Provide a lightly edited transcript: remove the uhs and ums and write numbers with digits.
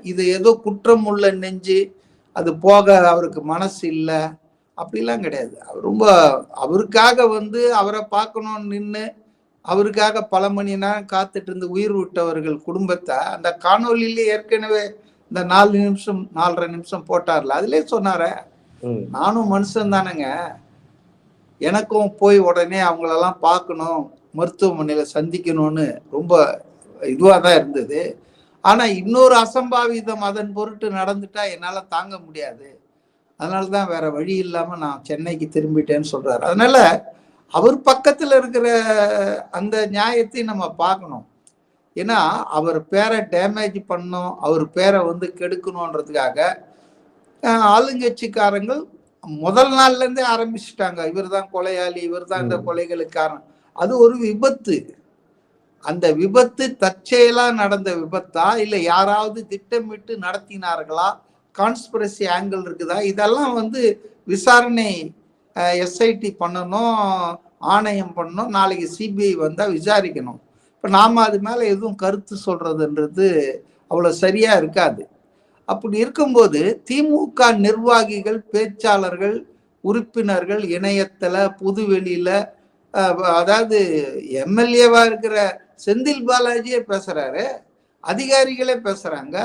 இது ஏதோ குற்றம் உள்ள நெஞ்சு, அது போக அவருக்கு மனசு இல்ல, அப்படிலாம் கிடையாது. அவர் ரொம்ப அவருக்காக அவரை பார்க்கணும்னு நின்னு, அவருக்காக பல மணி நேரம் காத்துட்டு இருந்து உயிர் விட்டவர்கள் குடும்பத்தை அந்த காணொலியிலே ஏற்கனவே இந்த 4 நிமிஷம் 4:30 நிமிஷம் போட்டார்ல, அதிலே சொன்னாரே, நானும் மனுஷன் தானேங்க, எனக்கும் போய் உடனே அவங்களெல்லாம் பார்க்கணும், மருத்துவமனையில சந்திக்கணும்னு ரொம்ப இதுவா தான் இருந்தது. ஆனா இன்னொரு அசம்பாவிதம் அதன் பொருட்டு நடந்துட்டா என்னால தாங்க முடியாது, அதனாலதான் வேற வழி இல்லாம நான் சென்னைக்கு திரும்பிட்டேன்னு சொல்றாரு. அதனால அவர் பக்கத்துல இருக்கிற அந்த நியாயத்தை நம்ம பார்க்கணும். ஏன்னா அவர் பேரை டேமேஜ் பண்ணணும், அவர் பேரை கெடுக்கணும்ன்றதுக்காக ஆளுங்கட்சிக்காரங்கள் முதல் நாள்ல இருந்தே ஆரம்பிச்சுட்டாங்க. இவர் தான் கொலையாளி, இவர் தான் இந்த கொலைகளுக்கு காரணம். அது ஒரு விபத்து. அந்த விபத்து தற்செயலா நடந்த விபத்தா, இல்ல யாராவது திட்டமிட்டு நடத்தினார்களா, கான்ஸ்பிரசி ஆங்கிள் இருக்குதா, இதெல்லாம் விசாரணை எஸ்ஐடி பண்ணணும், ஆணையம் பண்ணணும், நாளைக்கு சிபிஐ வந்தா விசாரிக்கணும். இப்ப நாம அது மேல எதுவும் கருத்து சொல்றதுன்றது அவ்வளவு சரியா இருக்காது. அப்படி இருக்கும்போது திமுக நிர்வாகிகள், பேச்சாளர்கள், உறுப்பினர்கள் இணையத்துல, புதுவெளியில, அதாவது எம்எல்ஏவா இருக்கிற செந்தில் பாலாஜியே பேசுறாரு, அதிகாரிகளே பேசுறாங்க.